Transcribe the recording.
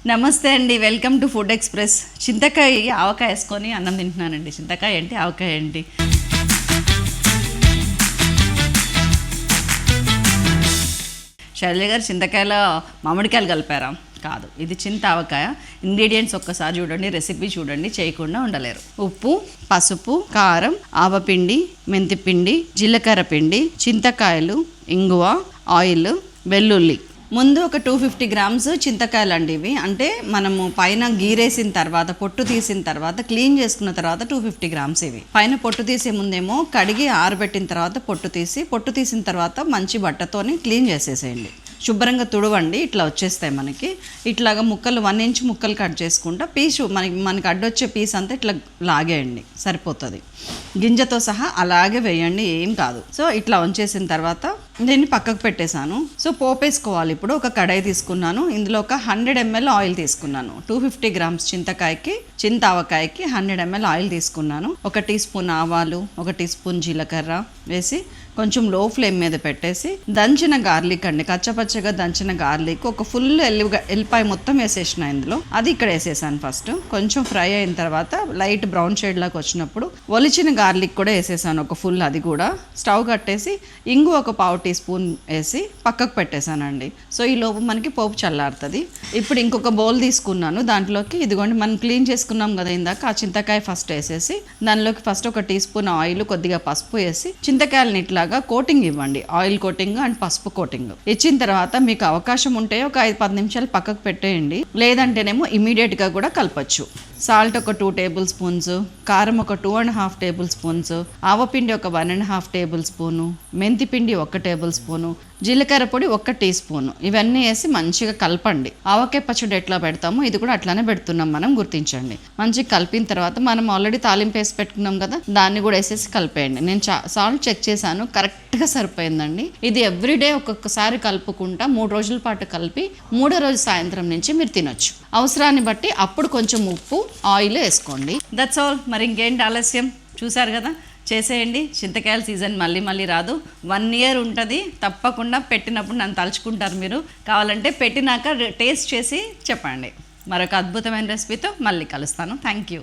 నమస్తే అండి, welcome to food express. చింతకాయ ఆవకాయ వేసుకొని అన్నం తింటున్నానండి. చింతకాయ ఏంటి, ఆవకాయ ఏంటి? శైలజ గారు చింతకాయలో మామిడికాయలు కలిపారా? కాదు, ఇది చింత ఆవకాయ. ఇంగ్రీడియంట్స్ ఒక్కసారి చూడండి, రెసిపీ చూడండి, చేయకుండా ఉండలేరు. ఉప్పు, పసుపు, కారం, ఆవపిండి, మెంతిపిండి, జీలకర్ర పిండి, చింతకాయలు, ఇంగువ, ఆయిల్, వెల్లుల్లి. ముందు ఒక 250 గ్రామ్స్ చింతకాయలు అండి ఇవి. అంటే మనము పైన గీరేసిన తర్వాత, పొట్టు తీసిన తర్వాత, క్లీన్ చేసుకున్న తర్వాత 250 గ్రామ్స్ ఇవి. పైన పొట్టు తీసే ముందేమో కడిగి ఆరబెట్టిన తర్వాత పొట్టు తీసిన తర్వాత మంచి బట్టతోని క్లీన్ చేసేసేయండి. శుభ్రంగా తుడవండి, ఇట్లా వచ్చేస్తాయి మనకి. ఇట్లాగా ముక్కలు 1 ఇంచ్ ముక్కలు కట్ చేసుకుంటా పీసు మనకి అడ్డొచ్చే పీస్ అంతా ఇట్లా లాగేయండి, సరిపోతుంది. గింజతో సహా అలాగే వేయండి, ఏం కాదు. సో ఇట్లా ఉంచేసిన తర్వాత దీన్ని పక్కకు పెట్టేశాను. సో పోపేసుకోవాలి. ఇప్పుడు ఒక కడాయి తీసుకున్నాను, ఇందులో ఒక 100 ml ఆయిల్ తీసుకున్నాను. 250 గ్రామ్స్ చింత ఆవకాయకి 100 ml ఆయిల్ తీసుకున్నాను. 1 టీ స్పూన్ ఆవాలు, 1 టీ స్పూన్ జీలకర్ర వేసి కొంచెం లో ఫ్లేమ్ మీద పెట్టేసి దంచిన గార్లిక్ అండి, కచ్చపచ్చగా దంచిన గార్లిక్ ఒక ఫుల్ ఎల్లిపాయ మొత్తం వేసేసిన ఇందులో. అది ఇక్కడ వేసేసాను. ఫస్ట్ కొంచెం ఫ్రై అయిన తర్వాత లైట్ బ్రౌన్ షేడ్ లాగా వచ్చినప్పుడు ఒలిచిన గార్లిక్ కూడా వేసేసాను, ఒక ఫుల్. అది కూడా స్టవ్ కట్టేసి ఇంగు ఒక 1/2 టీ స్పూన్ వేసి పక్కకు పెట్టేశానండి. సో ఈ లోపు మనకి పోపు చల్లారుతుంది. ఇప్పుడు ఇంకొక బౌల్ తీసుకున్నాను, దాంట్లోకి ఇదిగోండి మనం క్లీన్ చేసుకున్నాం కదా ఇందాక, ఆ చింతకాయ ఫస్ట్ వేసేసి దానిలోకి ఫస్ట్ 1 టీ స్పూన్ ఆయిల్, కొద్దిగా పసుపు వేసి చింతకాయలని ఇట్లాగా కోటింగ్ ఇవ్వండి. ఆయిల్ కోటింగ్ అండ్ పసుపు కోటింగ్ ఇచ్చిన తర్వాత మీకు అవకాశం ఉంటే ఒక 5-10 నిమిషాలు పక్కకు పెట్టేయండి. లేదంటేనేమో ఇమీడియట్ గా కూడా కలపచ్చు. సాల్ట్ ఒక 2 టేబుల్ స్పూన్స్, కారం ఒక 2.5 టేబుల్ స్పూన్స్, ఆవపిండి ఒక 1.5 టేబుల్ స్పూను, మెంతిపిండి 1 టేబుల్ స్పూను, జీలకర్ర పొడి 1 టీ స్పూను. ఇవన్నీ వేసి మంచిగా కలపండి. ఆవకాయ పచ్చడి ఎట్లా పెడతామో ఇది కూడా అట్లానే పెడుతున్నాం మనం, గుర్తించండి. మంచిగా కలిపిన తర్వాత మనం ఆల్రెడీ తాలింపు వేసి పెట్టుకున్నాం కదా, దాన్ని కూడా వేసేసి కలిపేయండి. నేను సాల్ట్ చెక్ చేశాను, కరెక్ట్గా సరిపోయిందండి. ఇది ఎవ్రీడే ఒక్కొక్కసారి కలుపుకుంటా 3 రోజుల పాటు కలిపి 3వ రోజు సాయంత్రం నుంచి మీరు తినొచ్చు. అవసరాన్ని బట్టి అప్పుడు కొంచెం ఉప్పు, ఆయిల్ వేసుకోండి. That's all. మరి ఇంకేంటి ఆలస్యం? చూసారు కదా, చేసేయండి. చింతకాయల సీజన్ మళ్ళీ రాదు, 1 year ఉంటుంది. తప్పకుండా పెట్టినప్పుడు నన్ను తలుచుకుంటారు మీరు. కావాలంటే పెట్టినాక టేస్ట్ చేసి చెప్పండి. మరొక అద్భుతమైన రెసిపీతో మళ్ళీ కలుస్తాను. Thank you.